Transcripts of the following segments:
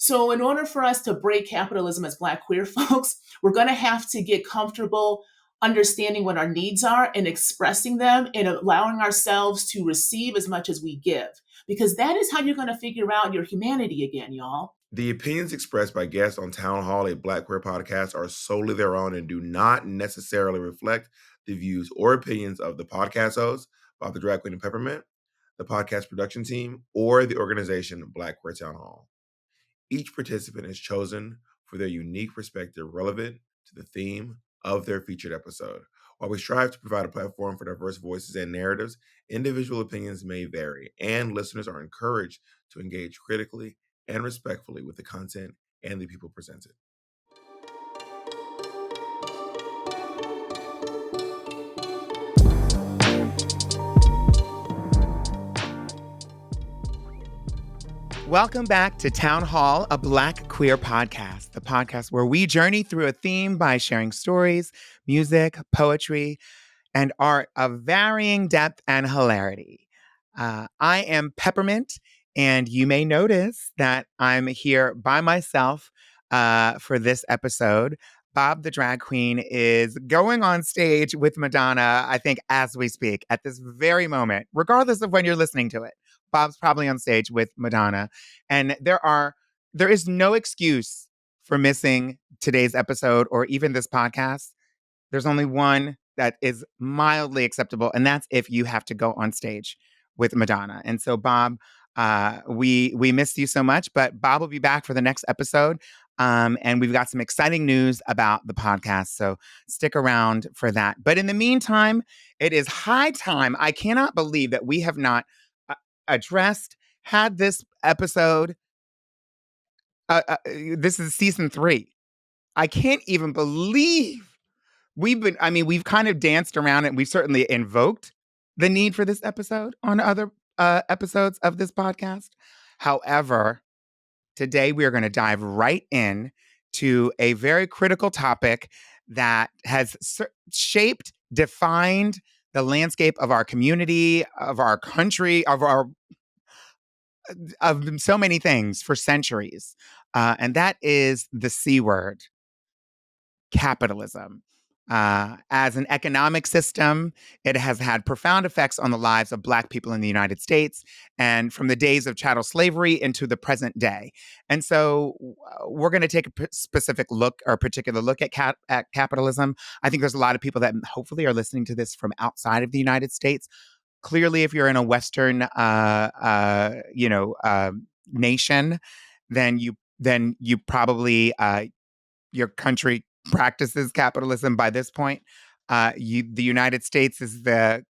So in order for us to break capitalism as Black queer folks, we're going to have to get comfortable understanding what our needs are and expressing them and allowing ourselves to receive as much as we give. Because that is how you're going to figure out your humanity again, y'all. The opinions expressed by guests on Town Hall, a Black Queer podcast, are solely their own and do not necessarily reflect the views or opinions of the podcast host, Bob the Drag Queen and Peppermint, the podcast production team, or the organization Black Queer Town Hall. Each participant is chosen for their unique perspective relevant to the theme of their featured episode. While we strive to provide a platform for diverse voices and narratives, individual opinions may vary, and listeners are encouraged to engage critically and respectfully with the content and the people presented. Welcome back to Town Hall, a Black queer podcast, the podcast where we journey through a theme by sharing stories, music, poetry, and art of varying depth and hilarity. I am Peppermint, and you may notice that I'm here by myself for this episode. Bob the Drag Queen is going on stage with Madonna, I think, as we speak, at this very moment, regardless of when you're listening to it. Bob's probably on stage with Madonna. And there is no excuse for missing today's episode or even this podcast. There's only one that is mildly acceptable, and that's if you have to go on stage with Madonna. And so, Bob, we missed you so much, but Bob will be back for the next episode. And we've got some exciting news about the podcast, so stick around for that. But in the meantime, it is high time. I cannot believe that we have not had this episode. This is season 3. I can't even believe we've kind of danced around it. We've certainly invoked the need for this episode on other episodes of this podcast. However, today we are going to dive right in to a very critical topic that has shaped, defined the landscape of our community, of our country, of so many things for centuries. And that is the C word, capitalism. As an economic system, it has had profound effects on the lives of Black people in the United States, and from the days of chattel slavery into the present day. And so we're going to take a particular look at capitalism. I think there's a lot of people that hopefully are listening to this from outside of the United States. Clearly, if you're in a Western, nation, then you probably your country practices capitalism by this point. The United States is the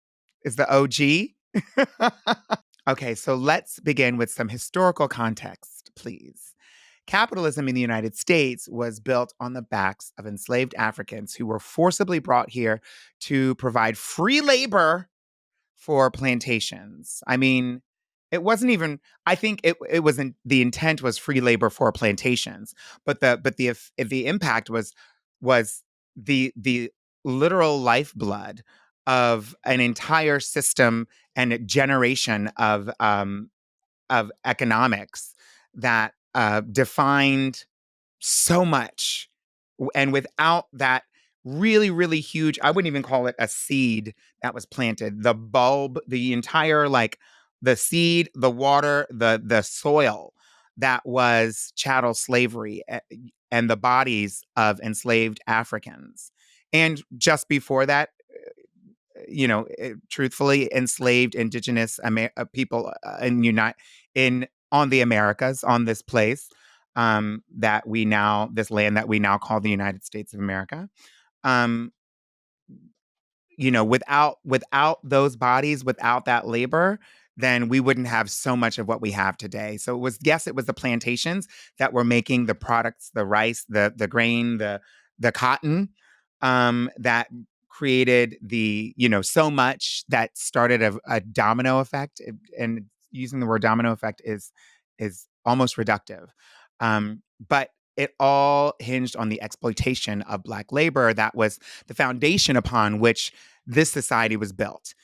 OG. Okay, so let's begin with some historical context, please. Capitalism in the United States was built on the backs of enslaved Africans who were forcibly brought here to provide free labor for plantations. I mean, it wasn't even, I think it wasn't, the intent was free labor for plantations, but the impact was the literal lifeblood of an entire system and a generation of economics that defined so much. And without that really, really huge, I wouldn't even call it a seed that was planted, the bulb, the entire, like, the seed, the water, the soil that was chattel slavery and the bodies of enslaved Africans. And just before that, truthfully, enslaved indigenous people on the Americas, on this place, this land that we now call the United States of America. Without those bodies, without that labor, then we wouldn't have so much of what we have today. So it was the plantations that were making the products, the rice, the grain, the cotton, that created so much that started a domino effect. And using the word domino effect is almost reductive. But it all hinged on the exploitation of Black labor. That was the foundation upon which this society was built.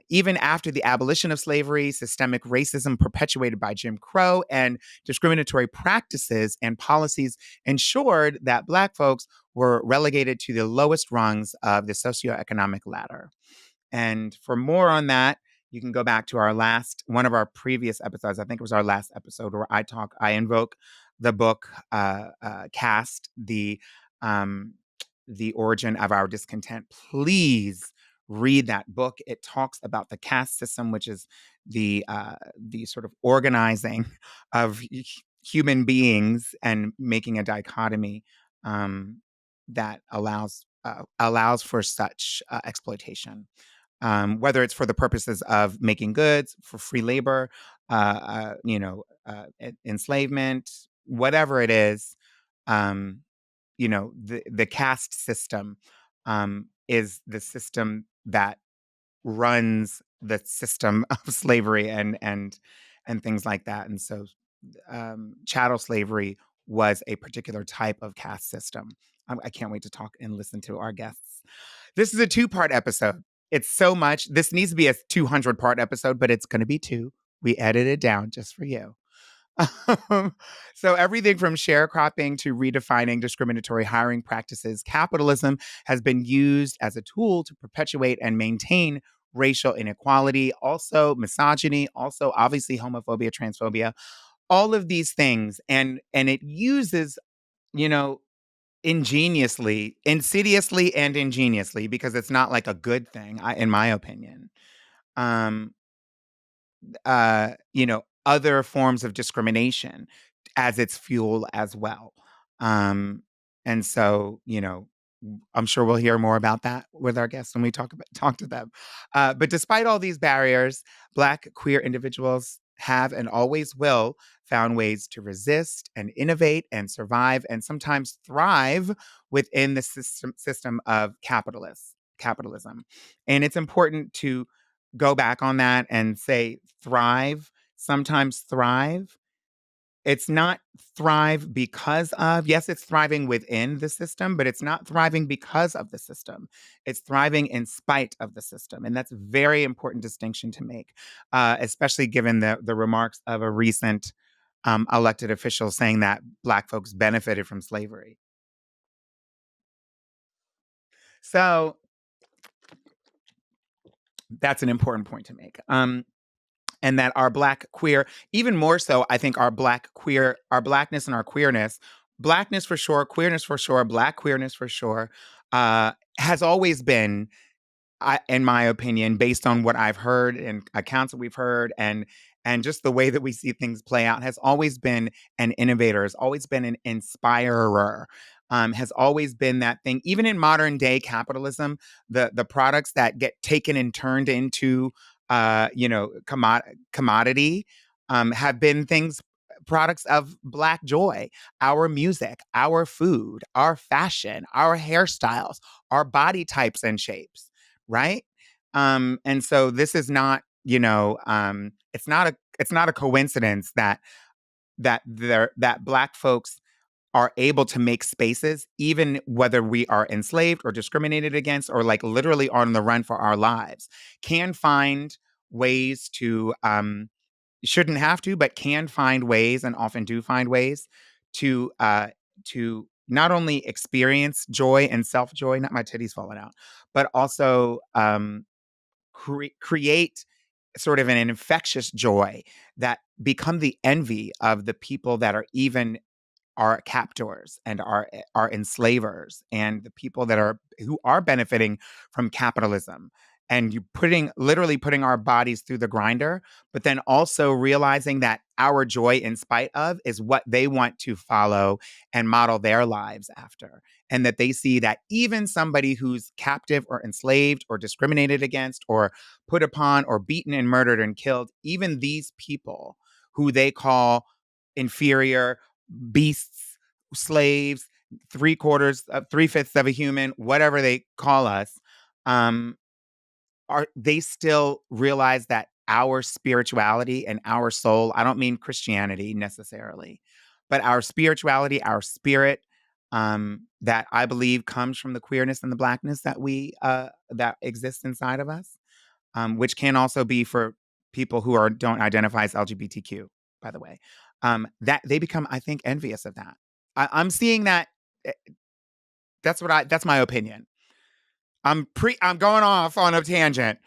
Even after the abolition of slavery, systemic racism perpetuated by Jim Crow and discriminatory practices and policies ensured that Black folks were relegated to the lowest rungs of the socioeconomic ladder. And for more on that, you can go back to one of our previous episodes. I think it was our last episode where I invoke the book Caste, the origin of our discontent. Please read that book. It talks about the caste system, which is the sort of organizing of human beings and making a dichotomy that allows for such exploitation. Whether it's for the purposes of making goods, for free labor, enslavement, whatever it is, the caste system is the system that runs the system of slavery and things like that. And so, chattel slavery was a particular type of caste system. I can't wait to talk and listen to our guests. This is a 2-part episode. It's so much. This needs to be a 200-part episode, but it's going to be 2. We edited it down just for you. So everything from sharecropping to redefining discriminatory hiring practices, capitalism has been used as a tool to perpetuate and maintain racial inequality, also misogyny, also obviously homophobia, transphobia, all of these things. And it uses, insidiously and ingeniously, because it's not like a good thing, in my opinion. Um, other forms of discrimination as its fuel as well. And so, I'm sure we'll hear more about that with our guests when we talk to them. But despite all these barriers, Black queer individuals have and always will found ways to resist and innovate and survive and sometimes thrive within the system of capitalism. And it's important to go back on that and say sometimes thrive. It's not thrive because of, yes, it's thriving within the system, but it's not thriving because of the system. It's thriving in spite of the system. And that's a very important distinction to make, especially given the remarks of a recent elected official saying that Black folks benefited from slavery. So that's an important point to make. And that our Black queer, even more so, I think our Blackness and our queerness, Blackness for sure, queerness for sure, Black queerness for sure, has always been, in my opinion, based on what I've heard and accounts that we've heard and just the way that we see things play out, has always been an innovator, has always been an inspirer, has always been that thing. Even in modern day capitalism, the products that get taken and turned into commodity have been products of Black joy, our music, our food, our fashion, our hairstyles, our body types and shapes, right? And so this is not, it's not a coincidence that Black folks are able to make spaces, even whether we are enslaved or discriminated against or like literally on the run for our lives, can find ways to, shouldn't have to, but can find ways and often do find ways to not only experience joy and self-joy, not my titties falling out, but also create sort of an infectious joy that become the envy of the people that are even our captors and our enslavers and the people who are benefiting from capitalism, and you literally putting our bodies through the grinder, but then also realizing that our joy in spite of is what they want to follow and model their lives after. And that they see that even somebody who's captive or enslaved or discriminated against or put upon or beaten and murdered and killed, even these people who they call inferior, beasts, slaves, 3/5 of a human, whatever they call us, they still realize that our spirituality and our soul, I don't mean Christianity necessarily, but our spirituality, our spirit, that I believe comes from the queerness and the Blackness that that exists inside of us. which can also be for people who don't identify as LGBTQ, by the way, that they become, I think, envious of that. I'm seeing that. That's my opinion. I'm going off on a tangent.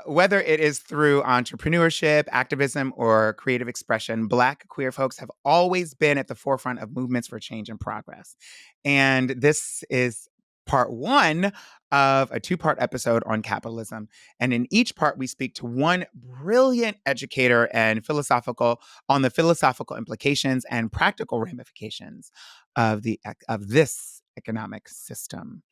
Whether it is through entrepreneurship, activism, or creative expression, Black queer folks have always been at the forefront of movements for change and progress. And this is part one of a two-part episode on capitalism. And in each part, we speak to one brilliant educator and on the philosophical implications and practical ramifications of this economic system.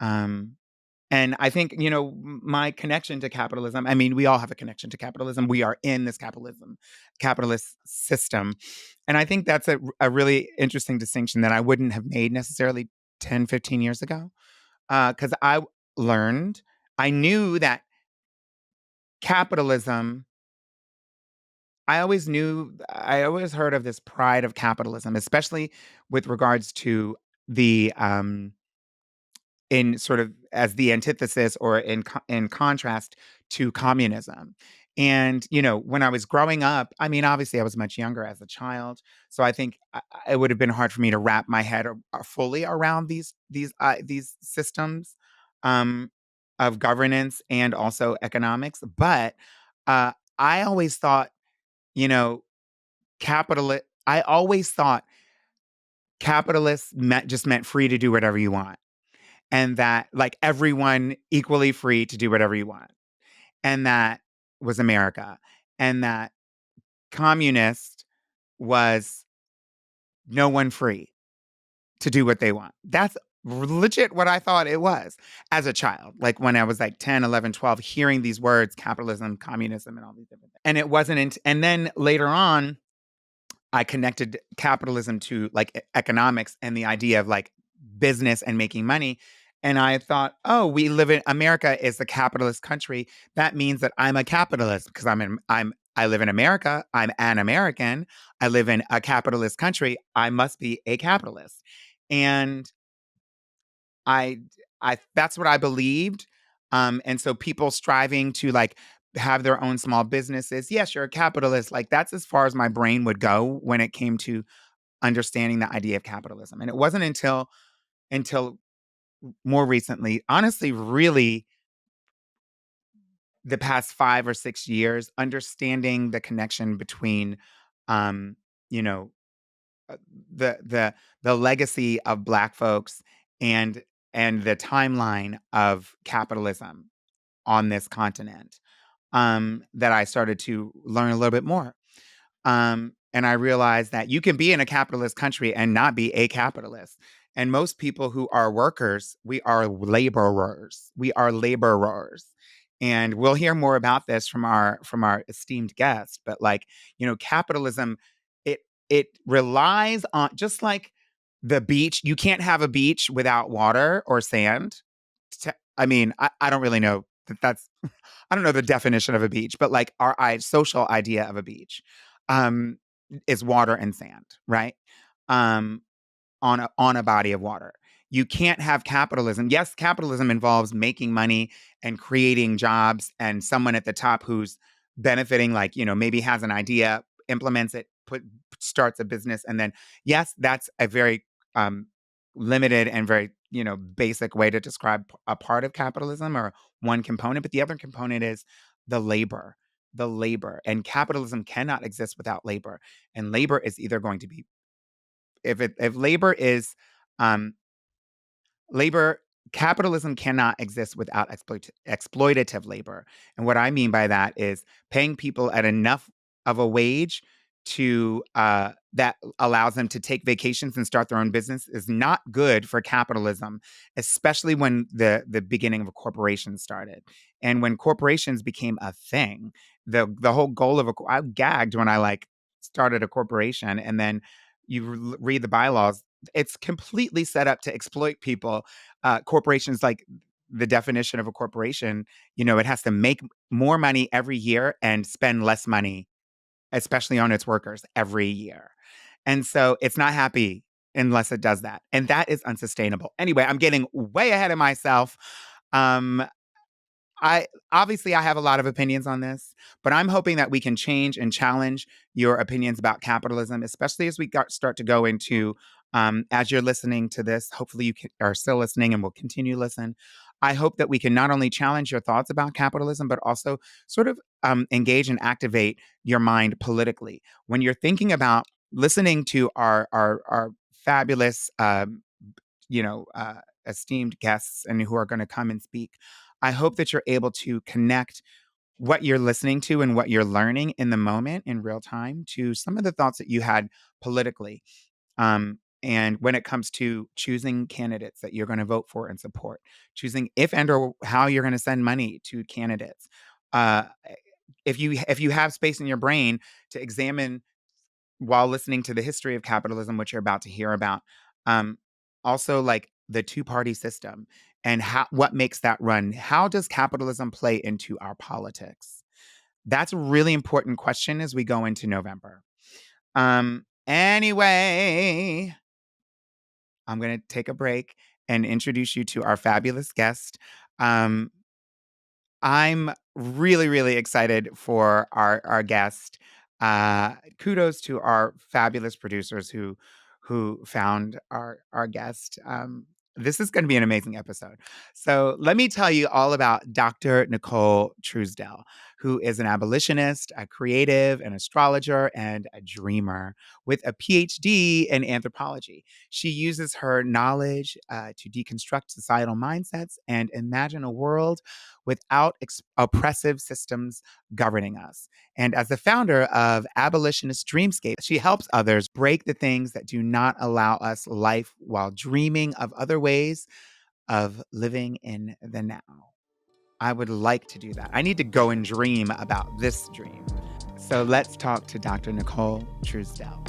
And I think, my connection to capitalism, I mean, we all have a connection to capitalism. We are in this capitalist system. And I think that's a really interesting distinction that I wouldn't have made necessarily 10, 15 years ago. Because I knew that capitalism, I always heard of this pride of capitalism, especially with regards to the, in sort of as the antithesis or in contrast to communism. And, when I was growing up, I mean, obviously I was much younger as a child. So I think it would have been hard for me to wrap my head fully around these systems of governance and also economics. But I always thought, you know, I always thought capitalists just meant free to do whatever you want, and that like everyone equally free to do whatever you want. And that was America. And that communist was no one free to do what they want. That's legit what I thought it was as a child. Like when I was like 10, 11, 12, hearing these words, capitalism, communism, and all these different things. And it wasn't, and then later on, I connected capitalism to like economics and the idea of like business and making money. And I thought, oh, America is a capitalist country. That means that I'm a capitalist because I live in America. I'm an American. I live in a capitalist country. I must be a capitalist. And I that's what I believed. And so people striving to like have their own small businesses. Yes, you're a capitalist. Like that's as far as my brain would go when it came to understanding the idea of capitalism. And it wasn't until more recently, honestly, really the past 5 or 6 years, understanding the connection between, um, you know, uh, the legacy of Black folks and the timeline of capitalism on this continent, that I started to learn a little bit more. And I realized that you can be in a capitalist country and not be a capitalist. And most people who are workers, we are laborers. We are laborers. And we'll hear more about this from our esteemed guest. But like, capitalism, it relies on, just like the beach. You can't have a beach without water or sand. I mean, I don't really know that's I don't know the definition of a beach, but like our social idea of a beach um, is water and sand, right? Um, on a body of water. You can't have capitalism. Yes, capitalism involves making money and creating jobs and someone at the top who's benefiting, like, maybe has an idea, implements it, starts a business. And then, yes, that's a very um, limited and very, basic way to describe a part of capitalism or one component. But the other component is the labor. The labor. And capitalism cannot exist without labor. And labor is either going to be, if labor is um, labor, capitalism cannot exist without exploitative labor. And what I mean by that is paying people at enough of a wage to that allows them to take vacations and start their own business is not good for capitalism, especially when the beginning of a corporation started. And when corporations became a thing, the whole goal of I gagged when I like started a corporation, and then you read the bylaws, it's completely set up to exploit people. Corporations, like the definition of a corporation, it has to make more money every year and spend less money, especially on its workers, every year. And so it's not happy unless it does that. And that is unsustainable. Anyway, I'm getting way ahead of myself. Um, I obviously I have a lot of opinions on this, but I'm hoping that we can change and challenge your opinions about capitalism, especially as we start to go into, as you're listening to this, hopefully are still listening and will continue to listen. I hope that we can not only challenge your thoughts about capitalism, but also sort of engage and activate your mind politically. When you're thinking about listening to our fabulous, esteemed guests and who are going to come and speak, I hope that you're able to connect what you're listening to and what you're learning in the moment in real time to some of the thoughts that you had politically. And when it comes to choosing candidates that you're going to vote for and support, choosing if and or how you're going to send money to candidates. Uh, if you have space in your brain to examine while listening to the history of capitalism, which you're about to hear about, um, also like the two-party system and what makes that run. How does capitalism play into our politics? That's a really important question as we go into November. Anyway, I'm going to take a break and introduce you to our fabulous guest. Um, I'm really, really excited for our guest. Kudos to our fabulous producers who found our guest. This is going to be an amazing episode. So let me tell you all about Dr. Nicole Truesdell, who is an abolitionist, a creative, an astrologer, and a dreamer with a Ph.D. in anthropology. She uses her knowledge to deconstruct societal mindsets and imagine a world without oppressive systems governing us. And as the founder of Abolitionist Dreamscape, she helps others break the things that do not allow us life while dreaming of other ways of living in the now. I would like to do that. I need to go and dream about this dream. So let's talk to Dr. Nicole Truesdell.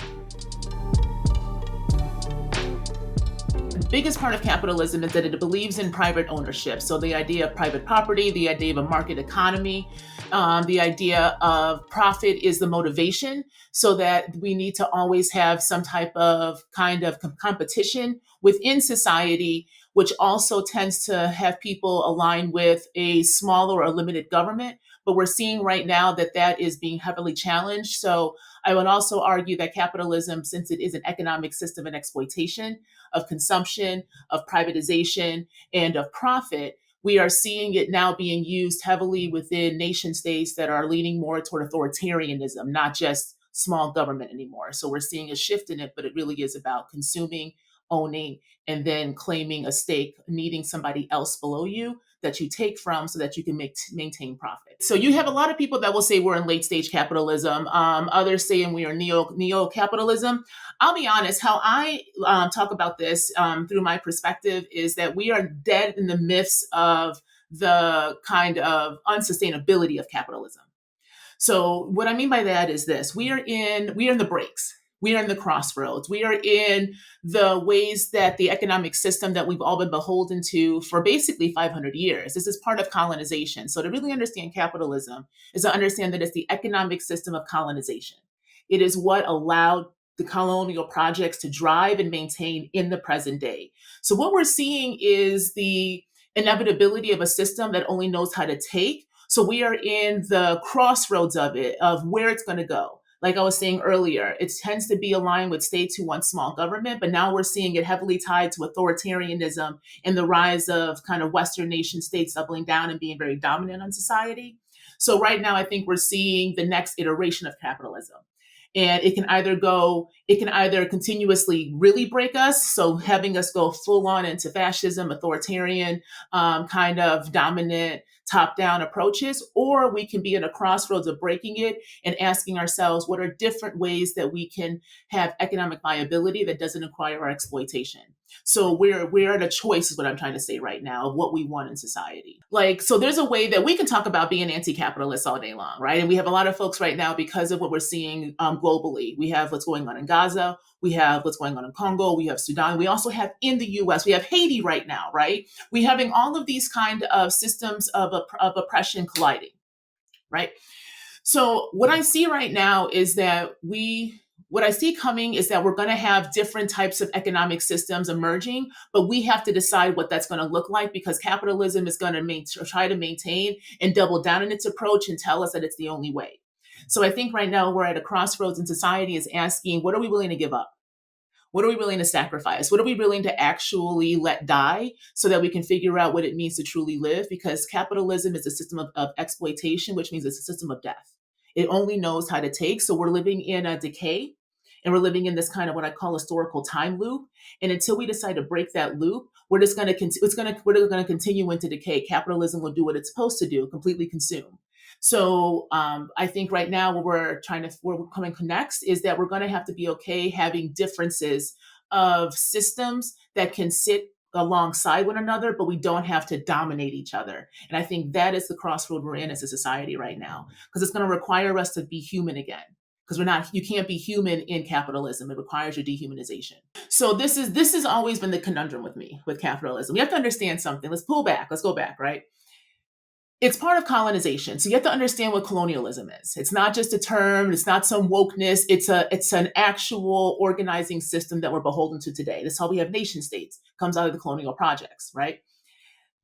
The biggest part of capitalism is that it believes in private ownership. So the idea of private property, the idea of a market economy, the idea of profit is the motivation, so that we need to always have some type of kind of competition within society, which also tends to have people align with a smaller or limited government. But we're seeing right now that that is being heavily challenged. So I would also argue that capitalism, since it is an economic system of exploitation, of consumption, of privatization, and of profit, we are seeing it now being used heavily within nation states that are leaning more toward authoritarianism, not just small government anymore. So we're seeing a shift in it, but it really is about consuming, owning, and then claiming a stake, needing somebody else below you that you take from so that you can maintain profit. So you have a lot of people that will say we're in late stage capitalism. Others saying we are neo capitalism. I'll be honest, how I talk about this through my perspective is that we are dead in the myths of the kind of unsustainability of capitalism. So what I mean by that is this: we are in the breaks. We are in the crossroads. We are in the ways that the economic system that we've all been beholden to for basically 500 years. This is part of colonization. So to really understand capitalism is to understand that it's the economic system of colonization. It is what allowed the colonial projects to drive and maintain in the present day. So what we're seeing is the inevitability of a system that only knows how to take. So we are in the crossroads of it, of where it's going to go. Like I was saying earlier, it tends to be aligned with states who want small government, but now we're seeing it heavily tied to authoritarianism and the rise of kind of Western nation states doubling down and being very dominant on society. So right now, I think we're seeing the next iteration of capitalism. And it can either continuously really break us, so having us go full on into fascism, authoritarian, kind of dominant top-down approaches, or we can be at a crossroads of breaking it and asking ourselves, what are different ways that we can have economic viability that doesn't require our exploitation? So we're at a choice, is what I'm trying to say right now, of what we want in society. Like, so there's a way that we can talk about being anti-capitalist all day long, right? And we have a lot of folks right now because of what we're seeing globally. We have what's going on in Gaza. We have what's going on in Congo. We have Sudan. We also have in the US, we have Haiti right now, right? We're having all of these kind of systems of oppression colliding, right? So what I see right now is that what I see coming is that we're going to have different types of economic systems emerging, but we have to decide what that's going to look like, because capitalism is going to try to maintain and double down in its approach and tell us that it's the only way. So I think right now we're at a crossroads, and society is asking, what are we willing to give up? What are we willing to sacrifice? What are we willing to actually let die so that we can figure out what it means to truly live? Because capitalism is a system of exploitation, which means it's a system of death. It only knows how to take. So we're living in a decay, and we're living in this kind of what I call historical time loop. And until we decide to break that loop, we're just going to we're going to continue into decay. Capitalism will do what it's supposed to do, completely consume. So I think right now where we're coming next is that we're going to have to be okay having differences of systems that can sit alongside one another, but we don't have to dominate each other. And I think that is the crossroad we're in as a society right now, because it's going to require us to be human again. Because you can't be human in capitalism. It requires your dehumanization. So this has always been the conundrum with me with capitalism. We have to understand something. Let's pull back. Let's go back, right? It's part of colonization. So you have to understand what colonialism is. It's not just a term. It's not some wokeness. It's an actual organizing system that we're beholden to today. That's how we have nation states. Comes out of the colonial projects, right?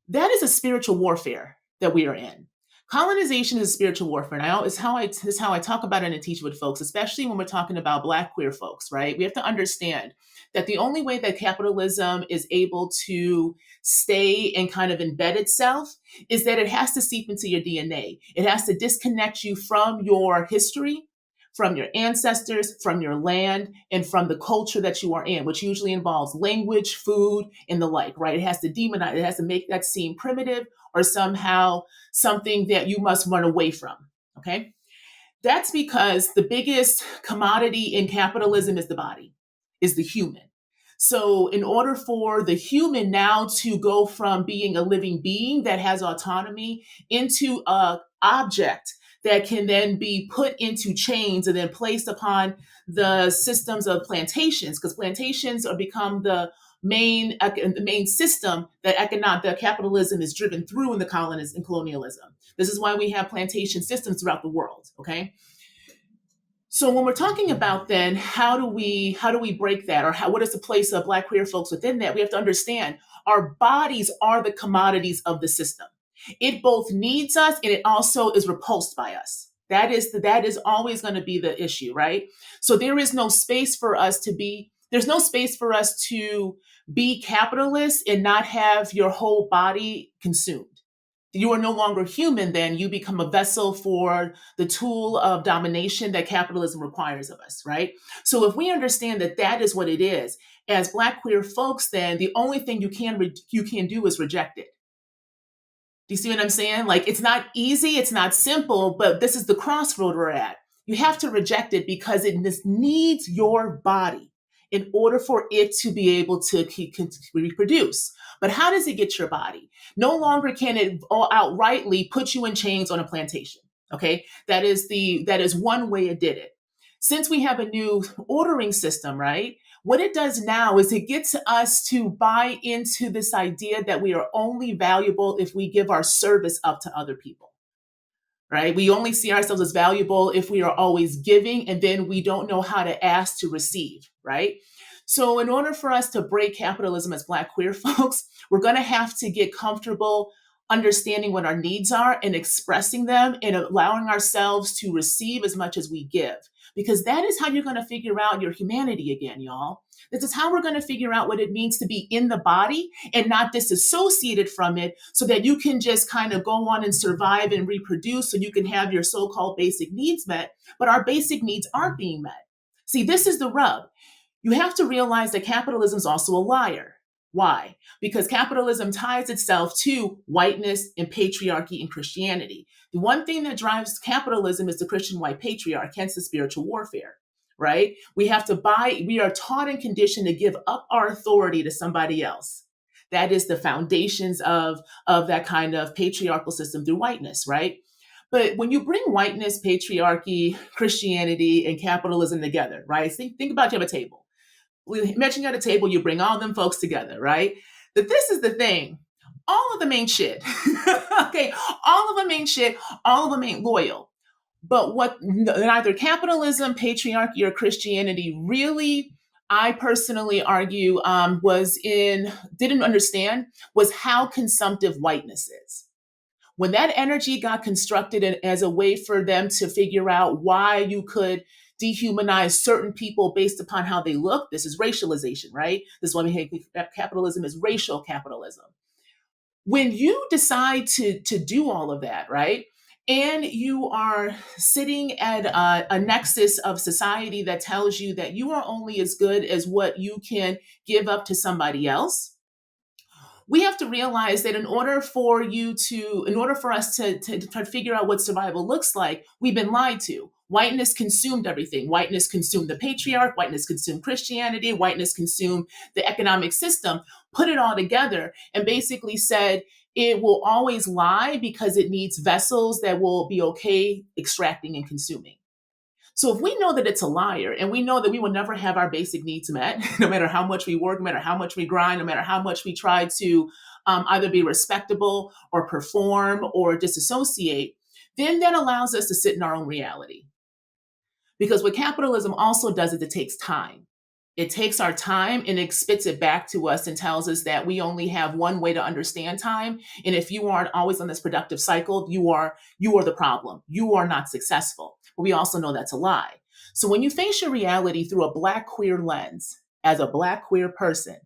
That is a spiritual warfare that we are in. Colonization is spiritual warfare. And this is how I talk about it and teach with folks, especially when we're talking about Black queer folks, right? We have to understand that the only way that capitalism is able to stay and kind of embed itself is that it has to seep into your DNA. It has to disconnect you from your history, from your ancestors, from your land, and from the culture that you are in, which usually involves language, food, and the like, right? It has to demonize, it has to make that seem primitive or somehow something that you must run away from, okay? That's because the biggest commodity in capitalism is the body, is the human. So in order for the human now to go from being a living being that has autonomy into an object that can then be put into chains and then placed upon the systems of plantations, because plantations are become the main system that capitalism is driven through in the colonialism. This is why we have plantation systems throughout the world, okay? So when we're talking about then how do we break that, or what is the place of Black queer folks within that, we have to understand our bodies are the commodities of the system. It both needs us and it also is repulsed by us. That is always going to be the issue, right? So there's no space for us to be capitalist and not have your whole body consumed. You are no longer human, then you become a vessel for the tool of domination that capitalism requires of us, right? So if we understand that that is what it is, as Black queer folks, then the only thing you can do is reject it. Do you see what I'm saying? Like, it's not easy, it's not simple, but this is the crossroad we're at. You have to reject it because it needs your body in order for it to be able to reproduce. But how does it get your body? No longer can it outrightly put you in chains on a plantation. Okay, that is one way it did it. Since we have a new ordering system, right? What it does now is it gets us to buy into this idea that we are only valuable if we give our service up to other people, right? We only see ourselves as valuable if we are always giving, and then we don't know how to ask to receive, right? So in order for us to break capitalism as Black queer folks, we're going to have to get comfortable understanding what our needs are and expressing them and allowing ourselves to receive as much as we give. Because that is how you're going to figure out your humanity again, y'all. This is how we're going to figure out what it means to be in the body and not disassociated from it, so that you can just kind of go on and survive and reproduce so you can have your so-called basic needs met, but our basic needs aren't being met. See, this is the rub. You have to realize that capitalism is also a liar. Why? Because capitalism ties itself to whiteness and patriarchy and Christianity. The one thing that drives capitalism is the Christian white patriarch, hence the spiritual warfare, right? We are taught and conditioned to give up our authority to somebody else. That is the foundations of that kind of patriarchal system through whiteness, right? But when you bring whiteness, patriarchy, Christianity, and capitalism together, right? Think about you have a table. Imagine you at a table, you bring all them folks together, right? But this is the thing. All of them ain't shit. Okay, all of them ain't shit. All of them ain't loyal. But what neither capitalism, patriarchy, or Christianity really, I personally argue, didn't understand was how consumptive whiteness is. When that energy got constructed as a way for them to figure out why you could dehumanize certain people based upon how they look, this is racialization, right? This is why we hate capitalism is racial capitalism. When you decide to do all of that, right? And you are sitting at a nexus of society that tells you that you are only as good as what you can give up to somebody else, we have to realize that in order for us to try to figure out what survival looks like, we've been lied to. Whiteness consumed everything. Whiteness consumed the patriarch, whiteness consumed Christianity, whiteness consumed the economic system, put it all together and basically said it will always lie because it needs vessels that will be okay extracting and consuming. So if we know that it's a liar and we know that we will never have our basic needs met, no matter how much we work, no matter how much we grind, no matter how much we try to either be respectable or perform or disassociate, then that allows us to sit in our own reality. Because what capitalism also does is it takes time. It takes our time and it spits it back to us and tells us that we only have one way to understand time. And if you aren't always on this productive cycle, you are the problem. You are not successful. But we also know that's a lie. So when you face your reality through a Black queer lens, as a Black queer person,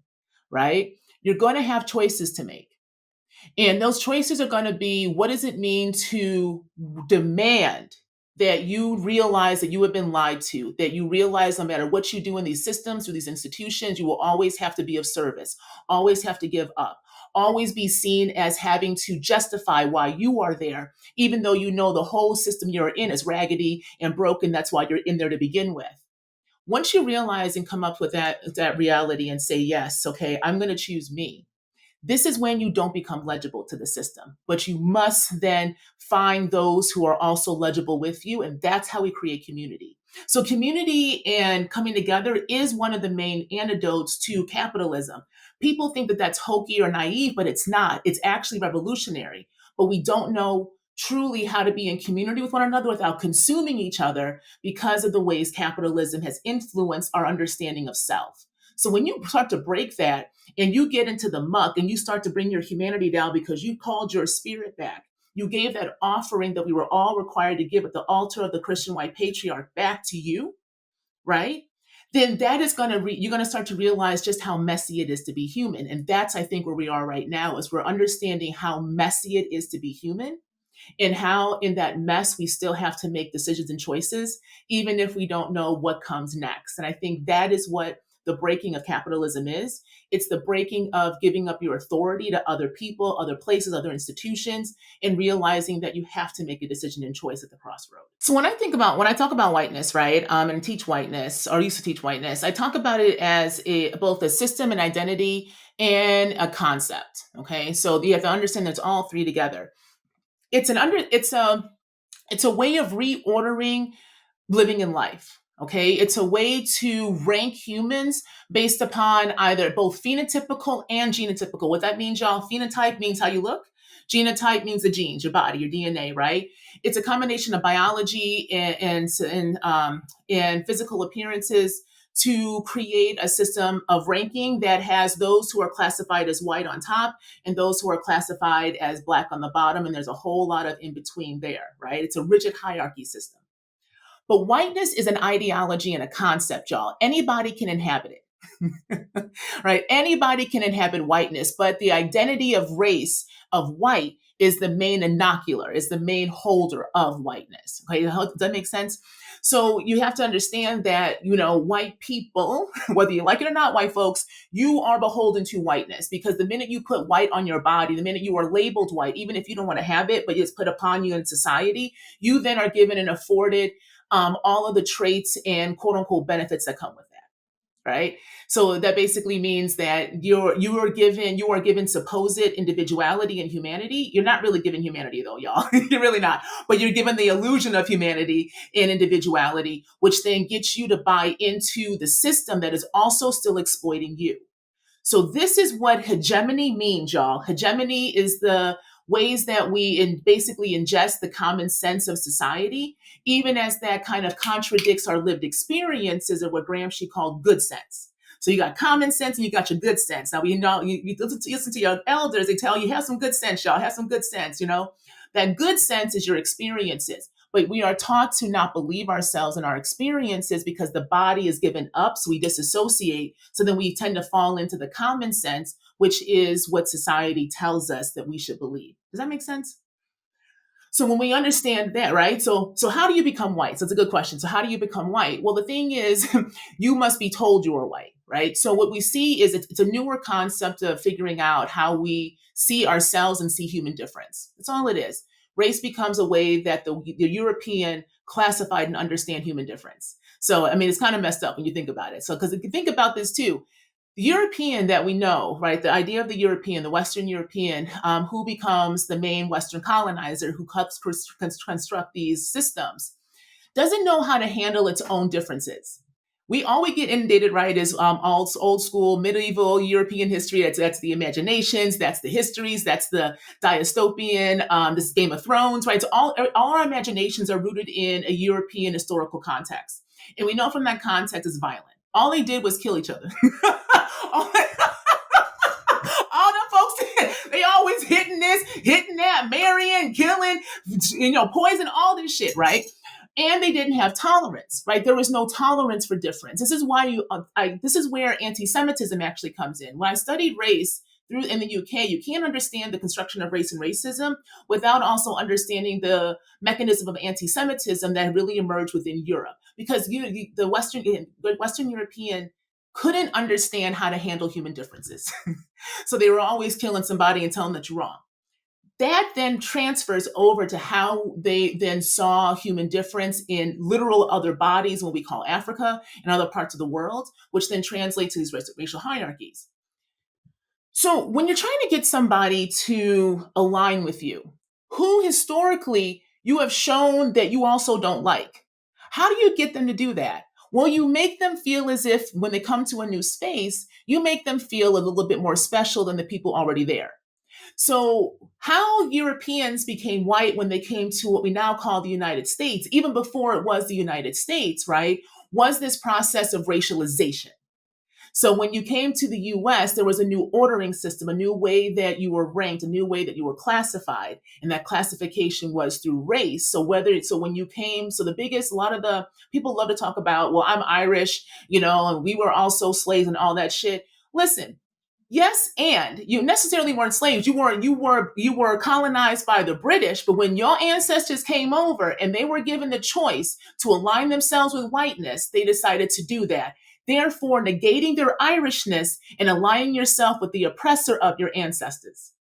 right, you're going to have choices to make. And those choices are going to be, what does it mean to demand that you realize that you have been lied to, that you realize no matter what you do in these systems, through these institutions, you will always have to be of service, always have to give up, always be seen as having to justify why you are there, even though you know the whole system you're in is raggedy and broken. That's why you're in there to begin with. Once you realize and come up with that reality and say, yes, okay, I'm going to choose me. This is when you don't become legible to the system, but you must then find those who are also legible with you. And that's how we create community. So community and coming together is one of the main antidotes to capitalism. People think that that's hokey or naive, but it's not. It's actually revolutionary. But we don't know truly how to be in community with one another without consuming each other because of the ways capitalism has influenced our understanding of self. So when you start to break that and you get into the muck and you start to bring your humanity down because you called your spirit back, you gave that offering that we were all required to give at the altar of the Christian white patriarch back to you, right? Then that is going to, you're going to start to realize just how messy it is to be human. And that's, I think, where we are right now is we're understanding how messy it is to be human and how in that mess we still have to make decisions and choices, even if we don't know what comes next. And I think that is what the breaking of capitalism is. It's the breaking of giving up your authority to other people, other places, other institutions, and realizing that you have to make a decision and choice at the crossroad. So when I talk about whiteness, right, and teach whiteness, or used to teach whiteness, I talk about it as both a system and identity and a concept. Okay, so you have to understand that it's all three together. It's a way of reordering living in life. Okay, it's a way to rank humans based upon either both phenotypical and genotypical. What that means, y'all, phenotype means how you look. Genotype means the genes, your body, your DNA, right? It's a combination of biology and physical appearances to create a system of ranking that has those who are classified as white on top and those who are classified as Black on the bottom. And there's a whole lot of in between there, right? It's a rigid hierarchy system. But whiteness is an ideology and a concept, y'all. Anybody can inhabit it, right? Anybody can inhabit whiteness, but the identity of race of white is the main inocular, is the main holder of whiteness. Okay, does that make sense? So you have to understand that, white people, whether you like it or not, white folks, you are beholden to whiteness because the minute you put white on your body, the minute you are labeled white, even if you don't want to have it, but it's put upon you in society, you then are given and afforded all of the traits and quote unquote benefits that come with that, right? So that basically means that you are given supposed individuality and humanity. You're not really given humanity though, y'all. You're really not. But you're given the illusion of humanity and individuality, which then gets you to buy into the system that is also still exploiting you. So this is what hegemony means, y'all. Hegemony is the ways that we basically ingest the common sense of society, even as that kind of contradicts our lived experiences, or what Gramsci called good sense. So you got common sense and you got your good sense. Now, we know you listen to your elders, they tell you, have some good sense, y'all, have some good sense, That good sense is your experiences. But we are taught to not believe ourselves and our experiences because the body is given up, so we disassociate. So then we tend to fall into the common sense, which is what society tells us that we should believe. Does that make sense? So when we understand that, right? So how do you become white? So it's a good question. So how do you become white? Well, the thing is, you must be told you are white, right? So what we see is it's a newer concept of figuring out how we see ourselves and see human difference. That's all it is. Race becomes a way that the European classified and understand human difference. So, I mean, it's kind of messed up when you think about it. So, because if you think about this too, the European that we know, right? The idea of the European, the Western European, who becomes the main Western colonizer, who helps construct these systems, doesn't know how to handle its own differences. All we get inundated, right, is old school medieval European history. That's the imaginations, that's the histories, that's the dystopian, this Game of Thrones, right? So all our imaginations are rooted in a European historical context. And we know from that context is violent. All they did was kill each other. all the folks did, they always hitting this, hitting that, marrying, killing, poison, all this shit, right? And they didn't have tolerance, right? There was no tolerance for difference. This is why this is where anti-Semitism actually comes in. When I studied race in the UK, you can't understand the construction of race and racism without also understanding the mechanism of anti-Semitism that really emerged within Europe, because the Western European couldn't understand how to handle human differences. So they were always killing somebody and telling them that you're wrong. That then transfers over to how they then saw human difference in literal other bodies, what we call Africa and other parts of the world, which then translates to these racial hierarchies. So when you're trying to get somebody to align with you, who historically you have shown that you also don't like, how do you get them to do that? Well, you make them feel as if when they come to a new space, you make them feel a little bit more special than the people already there. So how Europeans became white when they came to what we now call the United States, even before it was the United States, right, was this process of racialization. So when you came to the US, there was a new ordering system, a new way that you were ranked, a new way that you were classified. And that classification was through race. So when you came, a lot of the people love to talk about, well, I'm Irish, and we were also slaves and all that shit. Listen, yes, and you necessarily weren't slaves. You were colonized by the British, but when your ancestors came over and they were given the choice to align themselves with whiteness, they decided to do that. Therefore, negating their Irishness and aligning yourself with the oppressor of your ancestors.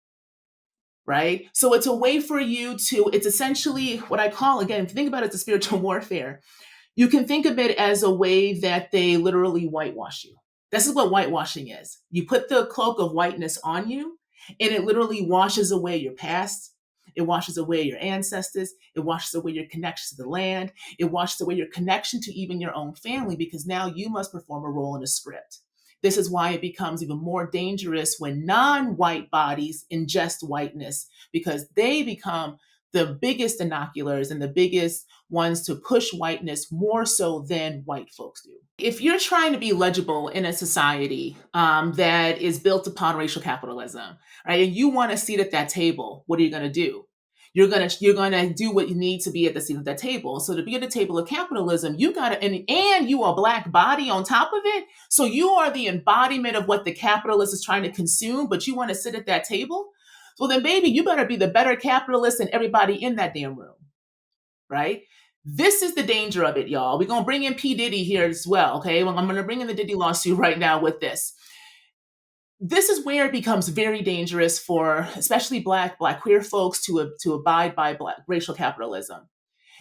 Right? So it's a way for you it's essentially what I call, again, if you think about it as a spiritual warfare, you can think of it as a way that they literally whitewash you. This is what whitewashing is. You put the cloak of whiteness on you, and it literally washes away your past. It washes away your ancestors. It washes away your connection to the land. It washes away your connection to even your own family, because now you must perform a role in a script. This is why it becomes even more dangerous when non-white bodies ingest whiteness, because they become the biggest inoculars and the biggest ones to push whiteness more so than white folks do. If you're trying to be legible in a society that is built upon racial capitalism, right, and you want a seat at that table, what are you going to do? You're gonna do what you need to be at the seat at that table. So to be at the table of capitalism, you gotta, and you are a Black body on top of it. So you are the embodiment of what the capitalist is trying to consume, but you want to sit at that table. So then, baby, you better be the better capitalist than everybody in that damn room, right? This is the danger of it, y'all. We're gonna bring in P. Diddy here as well, okay? Well, I'm gonna bring in the Diddy lawsuit right now with this. This is where it becomes very dangerous for especially Black queer folks to abide by Black racial capitalism.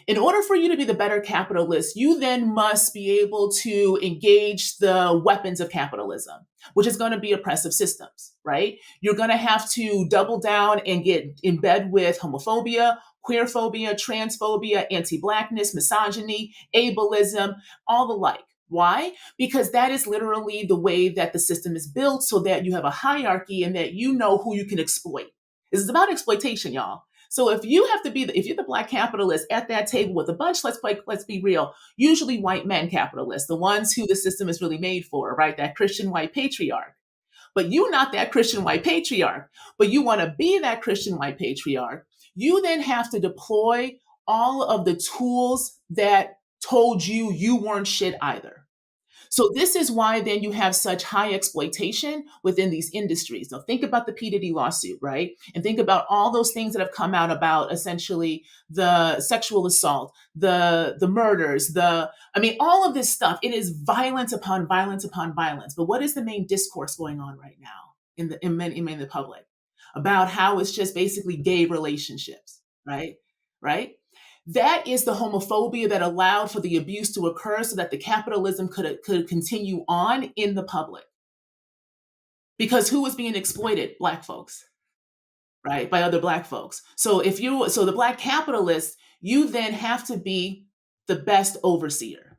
In order for you to be the better capitalist, you then must be able to engage the weapons of capitalism, which is going to be oppressive systems, right? You're going to have to double down and get in bed with homophobia, queerphobia, transphobia, anti-Blackness, misogyny, ableism, all the like. Why? Because that is literally the way that the system is built, so that you have a hierarchy and that you know who you can exploit. This is about exploitation, y'all. So if you have to be, if you're the Black capitalist at that table with a bunch, let's be real, usually white men capitalists, the ones who the system is really made for, right? That Christian white patriarch. But you're not that Christian white patriarch, but you want to be that Christian white patriarch. You then have to deploy all of the tools that told you you weren't shit either. So this is why then you have such high exploitation within these industries. Now think about the P. Diddy lawsuit, right? And think about all those things that have come out about essentially the sexual assault, the murders, all of this stuff. It is violence upon violence upon violence. But what is the main discourse going on right now in the public about how it's just basically gay relationships, right? Right? That is the homophobia that allowed for the abuse to occur so that the capitalism could continue on in the public. Because who was being exploited? Black folks, right? By other Black folks. So the Black capitalist, you then have to be the best overseer,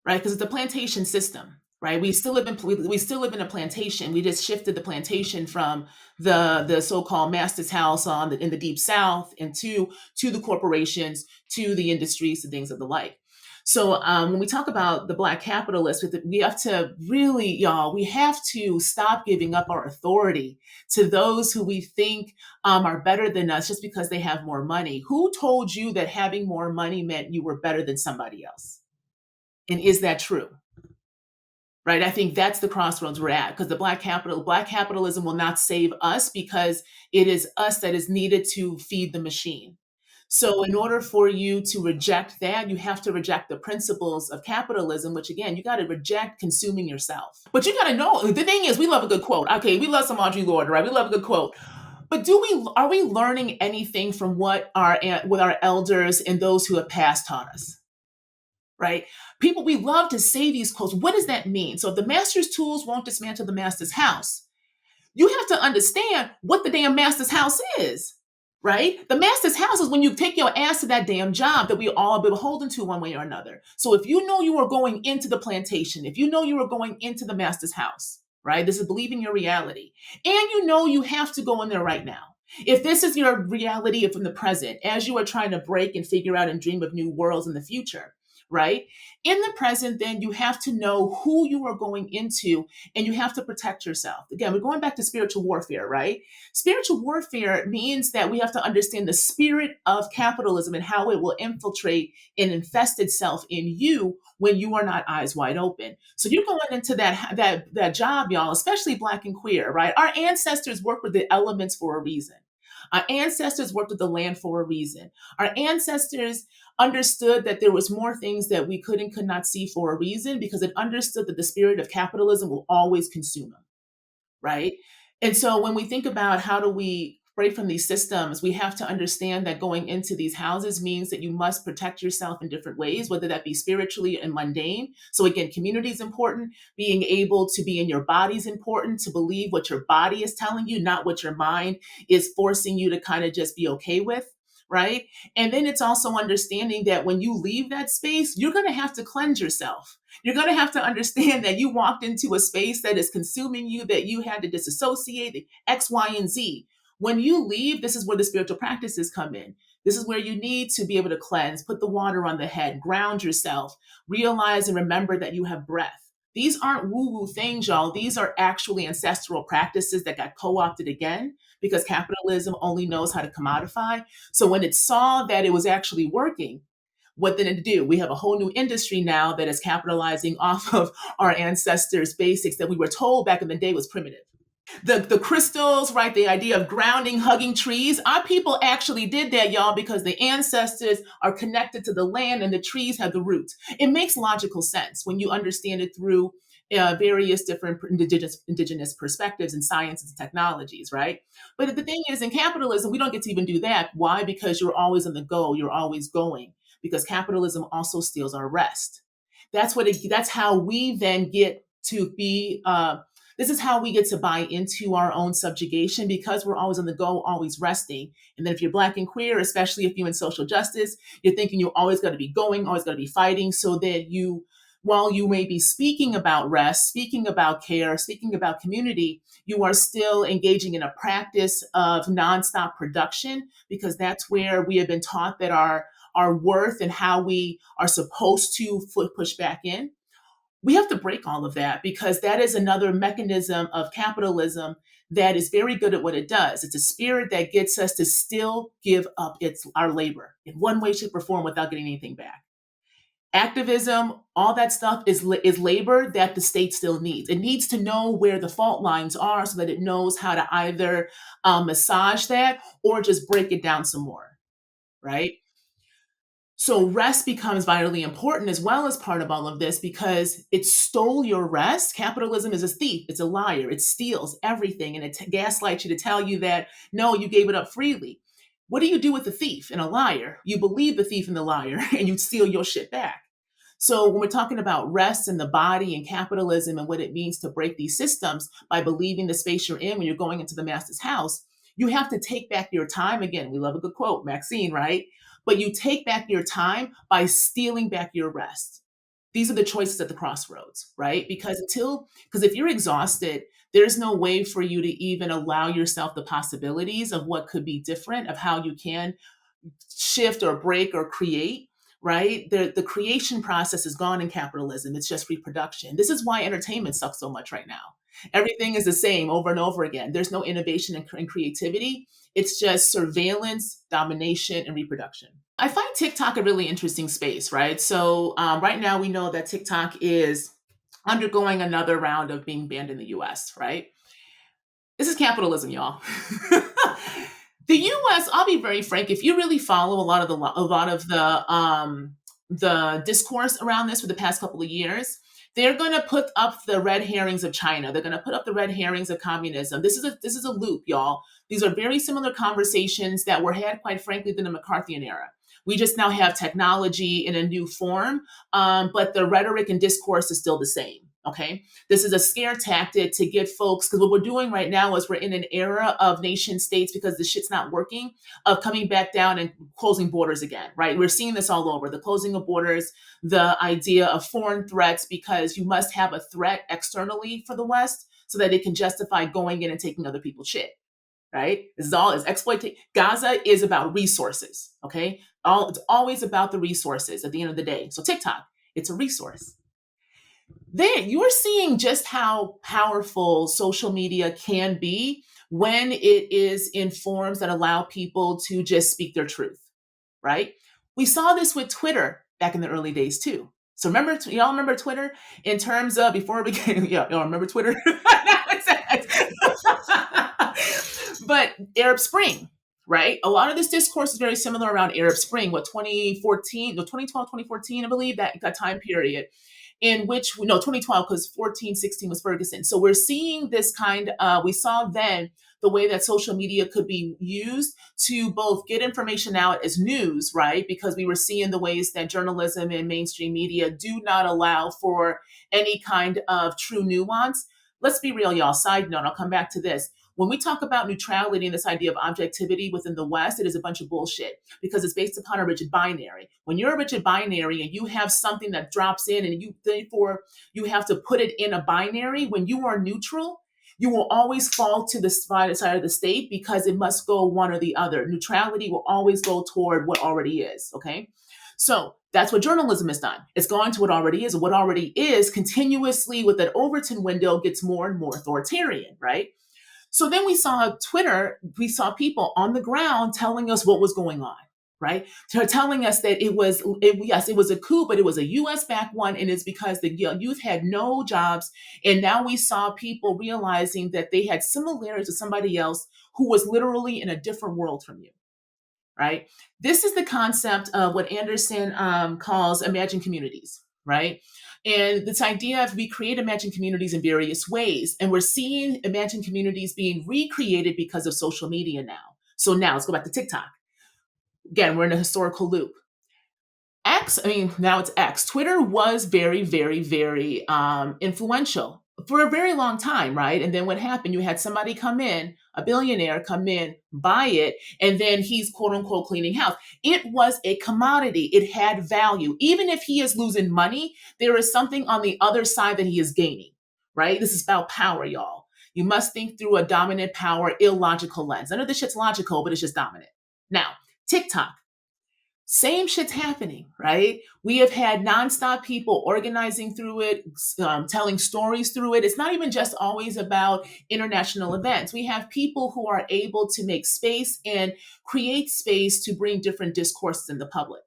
right? Because it's a plantation system, right? We still live in a plantation. We just shifted the plantation from the so-called master's house in the deep South and to the corporations, to the industries, to things of the like. So when we talk about the Black capitalist, we have to really, y'all, we have to stop giving up our authority to those who we think are better than us just because they have more money. Who told you that having more money meant you were better than somebody else? And is that true? Right? I think that's the crossroads we're at, because the Black capitalism will not save us, because it is us that is needed to feed the machine. So in order for you to reject that, you have to reject the principles of capitalism, which again, you got to reject consuming yourself. But you got to know, the thing is, we love a good quote. Okay, we love some Audre Lorde, right? We love a good quote. But are we learning anything from what our elders and those who have passed taught us? Right? People, we love to say these quotes. What does that mean? So if the master's tools won't dismantle the master's house, you have to understand what the damn master's house is, right? The master's house is when you take your ass to that damn job that we all are beholden to one way or another. So if you know you are going into the plantation, if you know you are going into the master's house, right? This is believing your reality. And you know you have to go in there right now. If this is your reality from the present, as you are trying to break and figure out and dream of new worlds in the future, right? In the present, then you have to know who you are going into, and you have to protect yourself. Again, we're going back to spiritual warfare, right? Spiritual warfare means that we have to understand the spirit of capitalism and how it will infiltrate and infest itself in you when you are not eyes wide open. So you're going into that job, y'all, especially Black and queer, right? Our ancestors worked with the elements for a reason. Our ancestors worked with the land for a reason. Our ancestors understood that there was more things that we could and could not see for a reason, because it understood that the spirit of capitalism will always consume them, right? And so when we think about how do we break from these systems, we have to understand that going into these houses means that you must protect yourself in different ways, whether that be spiritually and mundane. So again, community is important. Being able to be in your body is important, to believe what your body is telling you, not what your mind is forcing you to kind of just be okay with. Right. And then it's also understanding that when you leave that space, you're going to have to cleanse yourself. You're going to have to understand that you walked into a space that is consuming you, that you had to disassociate, the X, Y, and Z. When you leave, this is where the spiritual practices come in. This is where you need to be able to cleanse, put the water on the head, ground yourself, realize and remember that you have breath. These aren't woo-woo things, y'all. These are actually ancestral practices that got co-opted again, because capitalism only knows how to commodify. So when it saw that it was actually working, what did it do? We have a whole new industry now that is capitalizing off of our ancestors' basics that we were told back in the day was primitive. The crystals, right? The idea of grounding, hugging trees. Our people actually did that, y'all, because the ancestors are connected to the land and the trees have the roots. It makes logical sense when you understand it through various different indigenous perspectives and sciences and technologies, right? But the thing is, in capitalism, we don't get to even do that. Why? Because you're always on the go. You're always going, because capitalism also steals our rest. That's how we then get to be, this is how we get to buy into our own subjugation, because we're always on the go, always resting. And then if you're Black and queer, especially if you're in social justice, you're thinking you always got to be going, always got to be fighting, so that you while you may be speaking about rest, speaking about care, speaking about community, you are still engaging in a practice of nonstop production, because that's where we have been taught that our worth and how we are supposed to push back in. We have to break all of that, because that is another mechanism of capitalism that is very good at what it does. It's a spirit that gets us to still give up our labor in one way, shape, or form without getting anything back. Activism, all that stuff is labor that the state still needs. It needs to know where the fault lines are so that it knows how to either massage that or just break it down some more, right? So rest becomes vitally important as well as part of all of this, because it stole your rest. Capitalism is a thief. It's a liar. It steals everything, and it gaslights you to tell you that, no, you gave it up freely. What do you do with the thief and a liar? You believe the thief and the liar and you steal your shit back. So when we're talking about rest in the body and capitalism and what it means to break these systems by believing the space you're in when you're going into the master's house, you have to take back your time. Again, we love a good quote, Maxine, right? But you take back your time by stealing back your rest. These are the choices at the crossroads, right? Because if you're exhausted, there's no way for you to even allow yourself the possibilities of what could be different, of how you can shift or break or create, right? The creation process is gone in capitalism. It's just reproduction. This is why entertainment sucks so much right now. Everything is the same over and over again. There's no innovation and creativity. It's just surveillance, domination, and reproduction. I find TikTok a really interesting space, right? So right now we know that TikTok is undergoing another round of being banned in the US, right? This is capitalism, y'all. The U.S., I'll be very frank, if you really follow a lot of the discourse around this for the past couple of years, they're going to put up the red herrings of China. They're going to put up the red herrings of communism. This is a loop, y'all. These are very similar conversations that were had, quite frankly, in the McCarthyian era. We just now have technology in a new form, but the rhetoric and discourse is still the same. Okay, this is a scare tactic to get folks, because what we're doing right now is we're in an era of nation states, because the shit's not working, of coming back down and closing borders again, right? We're seeing this all over, the closing of borders, the idea of foreign threats, because you must have a threat externally for the West so that it can justify going in and taking other people's shit, right? This is all is exploitation. Gaza is about resources, okay? It's always about the resources at the end of the day. So TikTok, it's a resource. Then you're seeing just how powerful social media can be when it is in forms that allow people to just speak their truth, right? We saw this with Twitter back in the early days too. So y'all remember Twitter in terms of before it became, y'all remember Twitter? But Arab Spring, right? A lot of this discourse is very similar around Arab Spring, 2014, no, 2012, 2014, I believe, that time period, in which, 2012, because 14, 16 was Ferguson. So we're seeing this we saw then the way that social media could be used to both get information out as news, right? Because we were seeing the ways that journalism and mainstream media do not allow for any kind of true nuance. Let's be real, y'all. Side note, I'll come back to this. When we talk about neutrality and this idea of objectivity within the West, it is a bunch of bullshit, because it's based upon a rigid binary. When you're a rigid binary and you have something that drops in and you have to put it in a binary, when you are neutral, you will always fall to the side of the state, because it must go one or the other. Neutrality will always go toward what already is, okay? So that's what journalism has done. It's going to what already is, and what already is continuously with that Overton window gets more and more authoritarian, right? So then we saw Twitter, we saw people on the ground telling us what was going on, right? They're telling us that it was a coup, but it was a US-backed one, and it's because the youth had no jobs. And now we saw people realizing that they had similarities to somebody else who was literally in a different world from you, right? This is the concept of what Anderson calls imagined communities, right? And this idea of we create imagined communities in various ways. And we're seeing imagined communities being recreated because of social media now. So now let's go back to TikTok. Again, we're in a historical loop. Now it's X. Twitter was very, very, very influential. for a very long time, right? And then what happened? You had somebody come in, a billionaire come in, buy it, and then he's quote unquote cleaning house. It was a commodity. It had value. Even if he is losing money, there is something on the other side that he is gaining, right? This is about power, y'all. You must think through a dominant power, illogical lens. I know this shit's logical, but it's just dominant. Now, TikTok. Same shit's happening, right? We have had nonstop people organizing through it, telling stories through it. It's not even just always about international events. We have people who are able to make space and create space to bring different discourses in the public.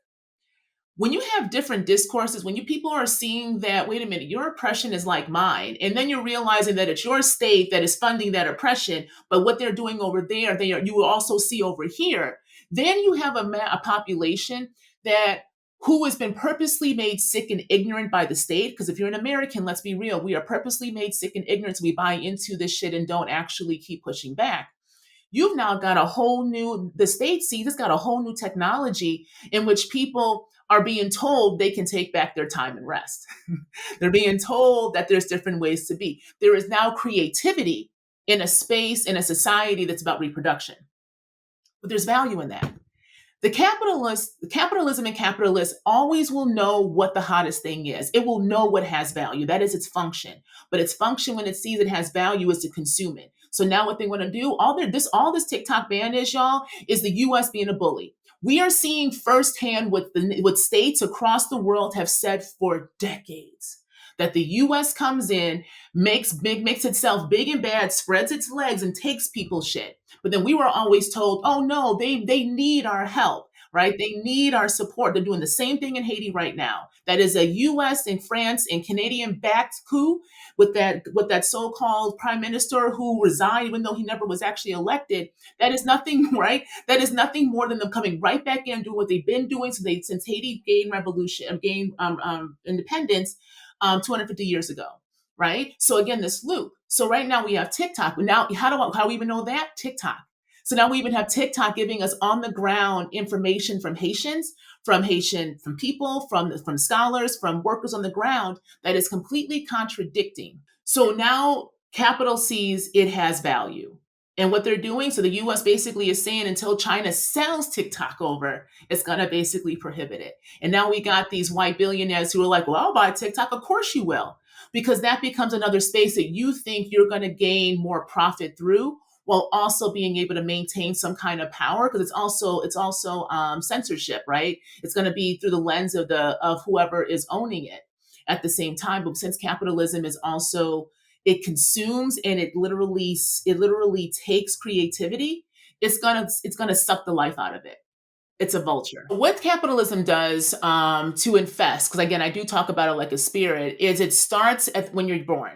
When you have different discourses, when you people are seeing that, wait a minute, your oppression is like mine, and then you're realizing that it's your state that is funding that oppression, but what they're doing over there, you will also see over here. Then you have a population that who has been purposely made sick and ignorant by the state. Because if you're an American, let's be real, we are purposely made sick and ignorant. So we buy into this shit and don't actually keep pushing back. You've now got the state sees it's got a whole new technology in which people are being told they can take back their time and rest. They're being told that there's different ways to be. There is now creativity in a space, in a society that's about reproduction. But there's value in that. Capitalism and capitalists always will know what the hottest thing is. It will know what has value. That is its function. But its function when it sees it has value is to consume it. So now what they want to do, all this TikTok ban is, y'all, is the US being a bully. We are seeing firsthand what states across the world have said for decades. That the US comes in, makes itself big and bad, spreads its legs, and takes people's shit. But then we were always told, oh no, they need our help, right? They need our support. They're doing the same thing in Haiti right now. That is a US and France and Canadian backed coup with that so-called prime minister who resigned, even though he never was actually elected. That is nothing, right? That is nothing more than them coming right back in and doing what they've been doing since Haiti gained independence 250 years ago. Right? So again, this loop. So right now we have TikTok. Now, how do we even know that? TikTok. So now we even have TikTok giving us on the ground information from Haitians, from people, from scholars, from workers on the ground that is completely contradicting. So now capital sees it has value. And what they're doing, so the US basically is saying until China sells TikTok over, it's going to basically prohibit it. And now we got these white billionaires who are like, well, I'll buy TikTok. Of course you will. Because that becomes another space that you think you're going to gain more profit through, while also being able to maintain some kind of power, because it's also censorship, right? It's going to be through the lens of whoever is owning it at the same time. But since capitalism is also, it consumes and it literally takes creativity, it's gonna suck the life out of it. It's a vulture. What capitalism does to infest, because again, I do talk about it like a spirit, is it starts when you're born.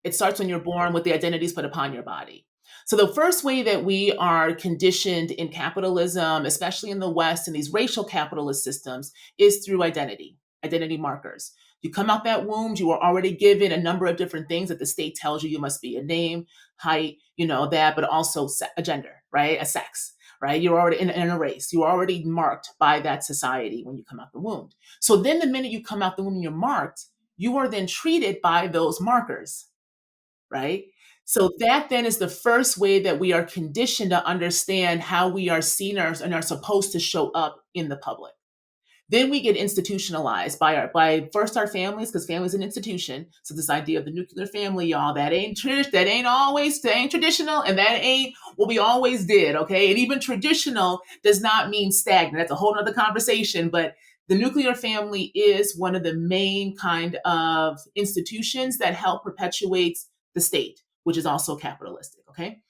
It starts when you're born with the identities put upon your body. So the first way that we are conditioned in capitalism, especially in the West and these racial capitalist systems, is through identity markers. You come out that womb, you are already given a number of different things that the state tells you. You must be a name, height, that, but also a gender, right? A sex. Right? You're already in a race. You're already marked by that society when you come out the womb. So then the minute you come out the womb and you're marked, you are then treated by those markers, right? So that then is the first way that we are conditioned to understand how we are seen and are supposed to show up in the public. Then we get institutionalized by first our families, because family's an institution. So this idea of the nuclear family, y'all, that ain't traditional, and that ain't what we always did, okay? And even traditional does not mean stagnant. That's a whole nother conversation, but the nuclear family is one of the main kind of institutions that help perpetuate the state, which is also capitalistic, okay?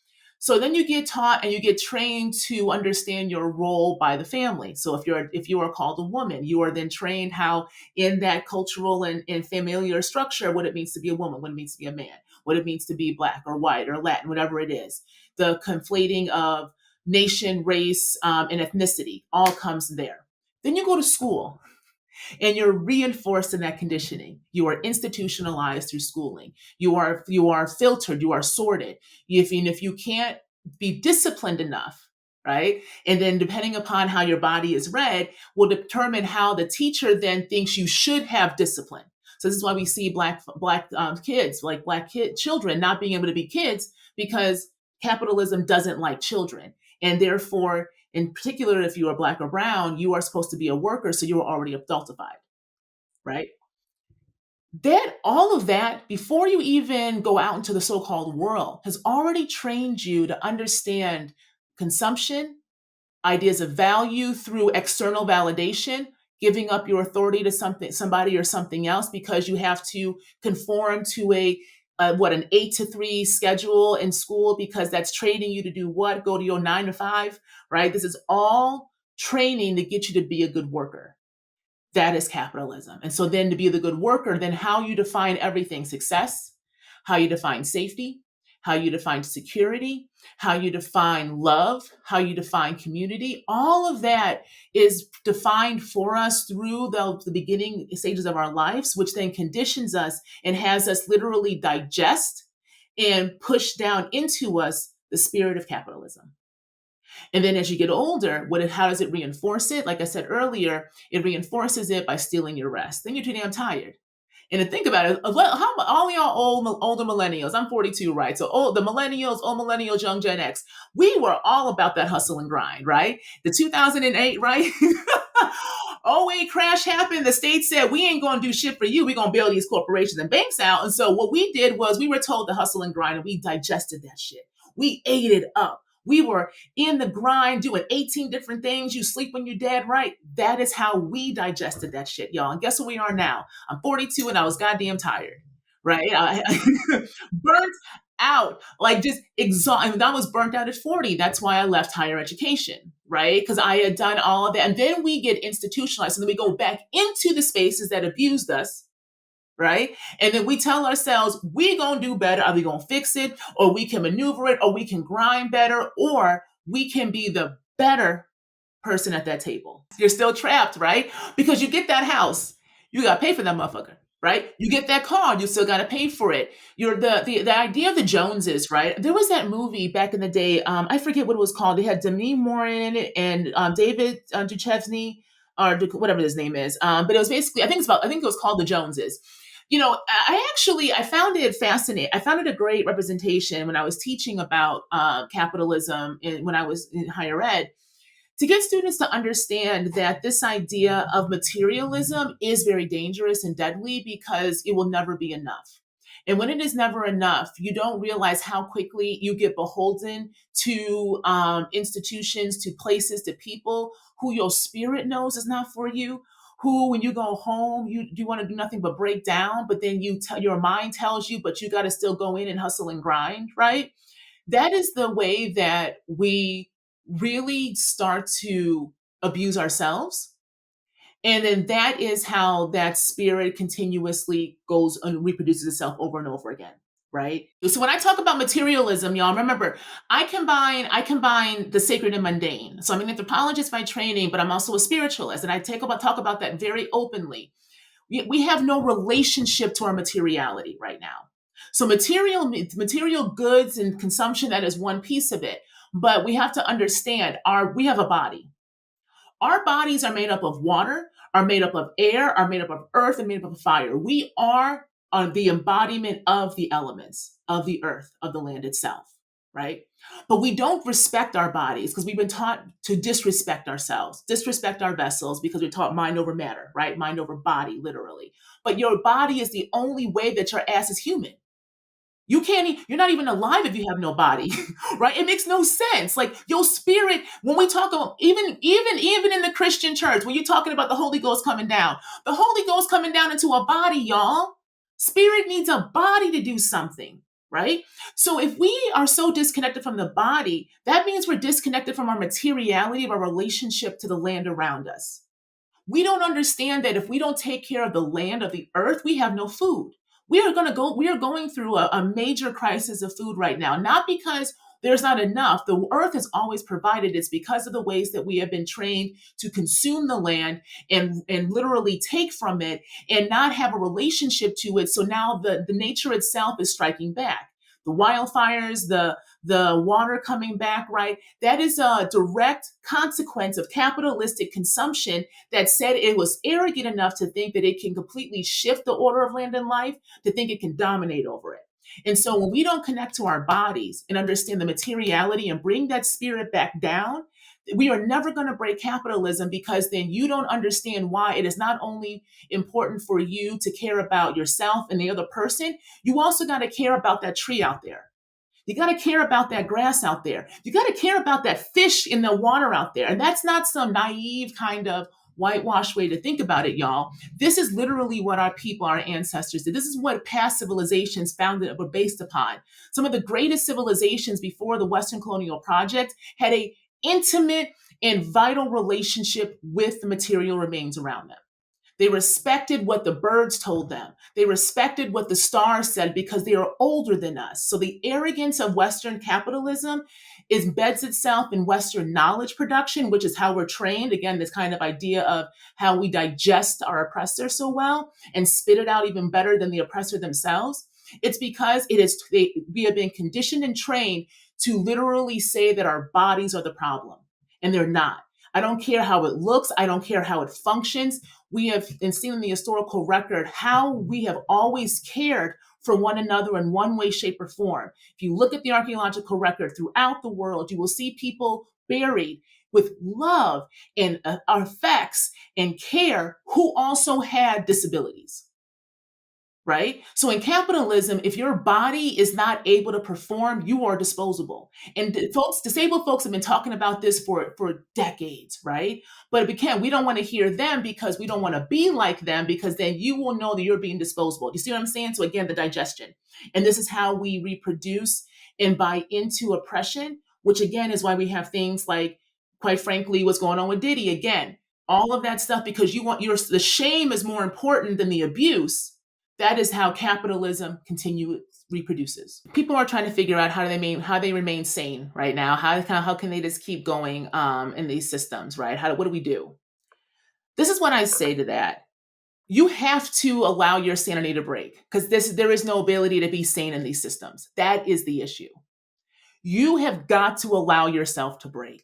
So then you get taught and you get trained to understand your role by the family. So if you are called a woman, you are then trained how in that cultural and familiar structure, what it means to be a woman, what it means to be a man, what it means to be Black or white or Latin, whatever it is. The conflating of nation, race, and ethnicity all comes there. Then you go to school. And you're reinforced in that conditioning. You are institutionalized through schooling. You are filtered. You are sorted. If you can't be disciplined enough, right? And then depending upon how your body is read, will determine how the teacher then thinks you should have discipline. So this is why we see black kids, like children not being able to be kids because capitalism doesn't like children. And therefore, in particular, if you are black or brown, you are supposed to be a worker. So you are already adultified, right? That all of that, before you even go out into the so-called world, has already trained you to understand consumption, ideas of value through external validation, giving up your authority to somebody or something else because you have to conform to an 8 to 3 schedule in school because that's training you to do what? Go to your 9 to 5, right? This is all training to get you to be a good worker. That is capitalism. And so then to be the good worker, then how you define everything, success, how you define safety, how you define security, how you define love, how you define community, all of that is defined for us through the beginning stages of our lives, which then conditions us and has us literally digest and push down into us the spirit of capitalism. And then as you get older, how does it reinforce it? Like I said earlier, it reinforces it by stealing your rest. Then you're too damn tired. And to think about it, how all y'all older millennials, I'm 42, right? So old millennials, young Gen X, we were all about that hustle and grind, right? The 2008, right? 08 crash happened. The state said, we ain't going to do shit for you. We're going to bail these corporations and banks out. And so what we did was we were told to hustle and grind and we digested that shit. We ate it up. We were in the grind doing 18 different things. You sleep when you're dead, right? That is how we digested that shit, y'all. And guess what we are now? I'm 42 and I was goddamn tired, right? Burnt out, like just exhausted. And I was burnt out at 40. That's why I left higher education, right? Because I had done all of that. And then we get institutionalized. And then we go back into the spaces that abused us, right? And then we tell ourselves, we gonna do better. Are we gonna fix it? Or we can maneuver it, or we can grind better, or we can be the better person at that table. You're still trapped, right? Because you get that house, you gotta pay for that motherfucker, right? You get that car, you still gotta pay for it. You're the idea of the Joneses, right? There was that movie back in the day, I forget what it was called. They had Demi Moore in it and David Duchovny, or whatever his name is. But it was basically, I think it was called The Joneses. I found it fascinating. I found it a great representation when I was teaching about capitalism when I was in higher ed, to get students to understand that this idea of materialism is very dangerous and deadly because it will never be enough. And when it is never enough, you don't realize how quickly you get beholden to institutions, to places, to people who your spirit knows is not for you, who, when you go home, you want to do nothing but break down, but then your mind tells you, but you got to still go in and hustle and grind, right? That is the way that we really start to abuse ourselves. And then that is how that spirit continuously goes and reproduces itself over and over again, right? So when I talk about materialism, y'all remember, I combine the sacred and mundane. So I'm an anthropologist by training, but I'm also a spiritualist, and I talk about that very openly. We have no relationship to our materiality right now. So material goods and consumption, that is one piece of it. But we have to understand we have a body. Our bodies are made up of water, are made up of air, are made up of earth, and made up of fire. We are the embodiment of the elements, of the earth, of the land itself, right? But we don't respect our bodies because we've been taught to disrespect ourselves, disrespect our vessels, because we're taught mind over matter, right? Mind over body, literally. But your body is the only way that your ass is human. You're not even alive if you have no body, right? It makes no sense. Like your spirit, when we talk about, even in the Christian church, when you're talking about the Holy Ghost coming down, the Holy Ghost coming down into a body, y'all. Spirit needs a body to do something, right? So if we are so disconnected from the body, that means we're disconnected from our materiality of our relationship to the land around us. We don't understand that if we don't take care of the land, of the earth, we have no food. We are going through a major crisis of food right now, not because there's not enough. The earth has always provided. It's because of the ways that we have been trained to consume the land and literally take from it and not have a relationship to it. So now the nature itself is striking back. The wildfires, the water coming back, right? That is a direct consequence of capitalistic consumption that said it was arrogant enough to think that it can completely shift the order of land and life, to think it can dominate over it. And so when we don't connect to our bodies and understand the materiality and bring that spirit back down, we are never going to break capitalism, because then you don't understand why it is not only important for you to care about yourself and the other person, you also got to care about that tree out there. You got to care about that grass out there. You got to care about that fish in the water out there. And that's not some naive kind of whitewash way to think about it, y'all. This is literally what our people, our ancestors did. This is what past civilizations founded were based upon. Some of the greatest civilizations before the Western colonial project had a intimate and vital relationship with the material remains around them. They respected what the birds told them. They respected what the stars said, because they are older than us. So the arrogance of Western capitalism embeds itself in Western knowledge production, which is how we're trained. Again, this kind of idea of how we digest our oppressor so well and spit it out even better than the oppressor themselves. It's because we have been conditioned and trained to literally say that our bodies are the problem, and they're not. I don't care how it looks. I don't care how it functions. We have seen in the historical record how we have always cared for one another in one way, shape, or form. If you look at the archaeological record throughout the world, you will see people buried with love and affects and care who also had disabilities. Right? So in capitalism, if your body is not able to perform, you are disposable. And disabled folks have been talking about this for decades, right? But we don't want to hear them, because we don't want to be like them, because then you will know that you're being disposable. Do you see what I'm saying? So again, the digestion. And this is how we reproduce and buy into oppression, which again is why we have things like, quite frankly, what's going on with Diddy. Again, all of that stuff, because the shame is more important than the abuse. That is how capitalism reproduces. People are trying to figure out how they remain sane right now. How can they just keep going in these systems, right? What do we do? This is what I say to that. You have to allow your sanity to break, because there is no ability to be sane in these systems. That is the issue. You have got to allow yourself to break,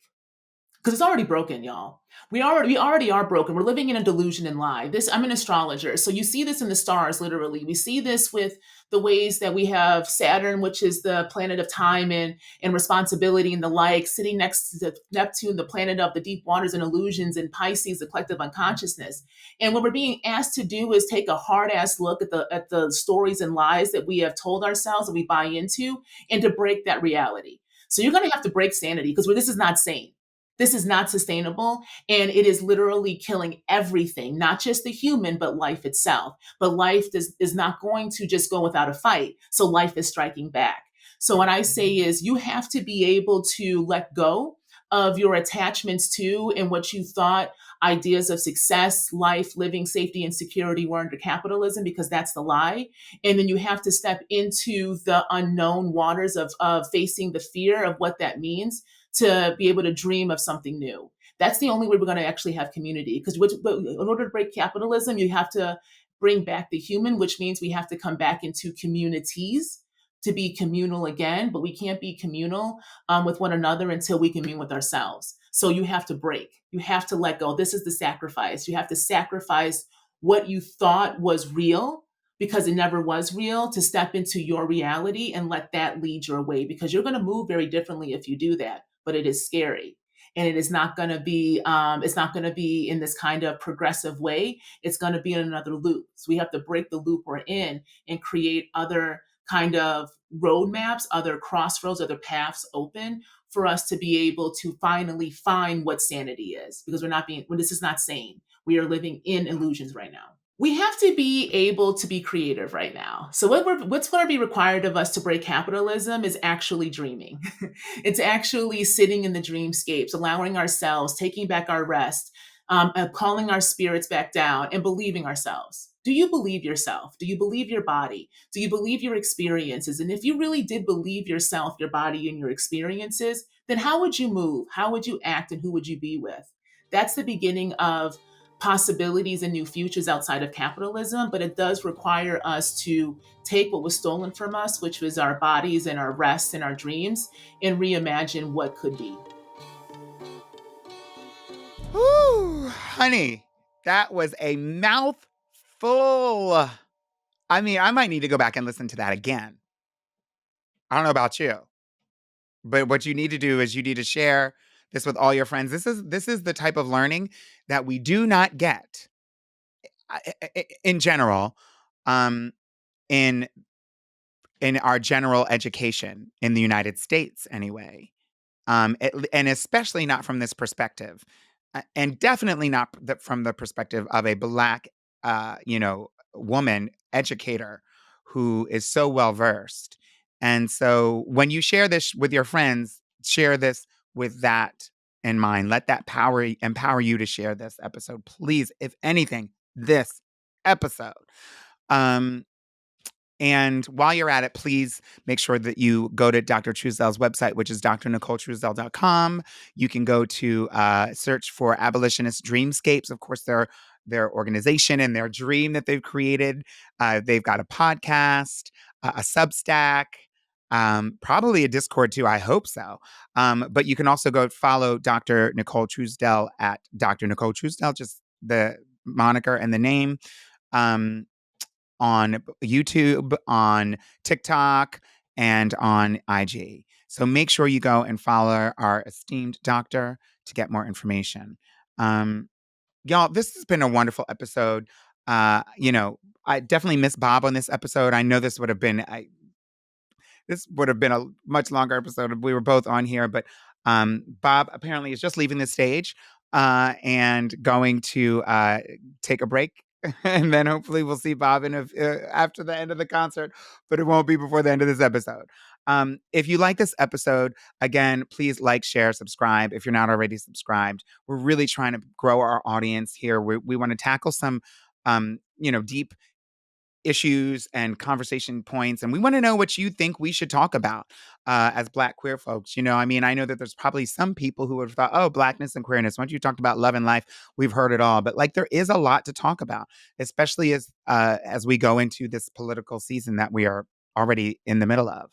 because it's already broken, y'all. We already are broken. We're living in a delusion and lie. I'm an astrologer, so you see this in the stars, literally. We see this with the ways that we have Saturn, which is the planet of time and responsibility and the like, sitting next to Neptune, the planet of the deep waters and illusions, and Pisces, the collective unconsciousness. And what we're being asked to do is take a hard-ass look at the stories and lies that we have told ourselves that we buy into, and to break that reality. So you're going to have to break sanity, because this is not sane. This is not sustainable, and it is literally killing everything, not just the human, but life itself. But life is not going to just go without a fight. So life is striking back. So what I say is, you have to be able to let go of your attachments to and what you thought ideas of success, life, living, safety, and security were under capitalism, because that's the lie. And then you have to step into the unknown waters of facing the fear of what that means, to be able to dream of something new. That's the only way we're going to actually have community. Because in order to break capitalism, you have to bring back the human, which means we have to come back into communities to be communal again. But we can't be communal with one another until we commune with ourselves. So you have to break. You have to let go. This is the sacrifice. You have to sacrifice what you thought was real, because it never was real, to step into your reality and let that lead your way, because you're going to move very differently if you do that. But it is scary, and it is not going to be in this kind of progressive way. It's going to be in another loop. So we have to break the loop we're in and create other kind of roadmaps, other crossroads, other paths open for us to be able to finally find what sanity is, because this is not sane. We are living in illusions right now. We have to be able to be creative right now. So what's going to be required of us to break capitalism is actually dreaming. It's actually sitting in the dreamscapes, allowing ourselves, taking back our rest, calling our spirits back down, and believing ourselves. Do you believe yourself? Do you believe your body? Do you believe your experiences? And if you really did believe yourself, your body, and your experiences, then how would you move? How would you act? And who would you be with? That's the beginning of possibilities and new futures outside of capitalism, but it does require us to take what was stolen from us, which was our bodies and our rest and our dreams, and reimagine what could be. Whew, honey, that was a mouthful. I mean, I might need to go back and listen to that again. I don't know about you, but what you need to do is you need to share this with all your friends. This is the type of learning that we do not get in general, um, in our general education in the United States, anyway. And especially not from this perspective, and definitely not from the perspective of a Black, woman educator who is so well versed. And so, when you share this with your friends, share this with that in mind. Let that empower you to share this episode, please. If anything, this episode. Um, and while you're at it, please make sure that you go to Dr. Truesdell's website, which is drnicoletruesdell.com. You can go to search for Abolitionist Dreamscapes. Of course, their organization and their dream that they've created. They've got a podcast, a Substack, probably a Discord too. I hope so. But you can also go follow Dr. Nicole Truesdell at Dr. Nicole Truesdell, just the moniker and the name. On YouTube, on TikTok, and on IG. So make sure you go and follow our esteemed doctor to get more information. Y'all, this has been a wonderful episode. I definitely miss Bob on this episode. I know this would have been a much longer episode if we were both on here, but Bob apparently is just leaving the stage and going to take a break. And then hopefully we'll see Bob after the end of the concert, but it won't be before the end of this episode. If you like this episode, again, please like, share, subscribe if you're not already subscribed. We're really trying to grow our audience here. We want to tackle some, deep issues and conversation points. And we want to know what you think we should talk about as Black queer folks. I mean, I know that there's probably some people who have thought, oh, Blackness and queerness. Once you talked about love and life, we've heard it all. But there is a lot to talk about, especially as we go into this political season that we are already in the middle of.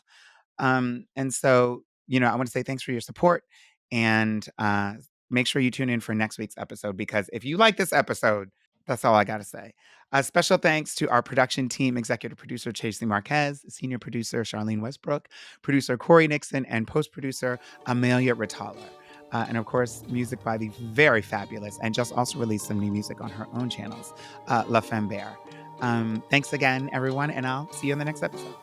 And so, I want to say thanks for your support, and make sure you tune in for next week's episode, because if you like this episode, that's all I got to say. Special thanks to our production team, executive producer Chasey Marquez, senior producer Charlene Westbrook, producer Corey Nixon, and post-producer Amelia Ritaller. And of course, music by the very fabulous, and just also released some new music on her own channels, La Femme Bear. Thanks again, everyone, and I'll see you in the next episode.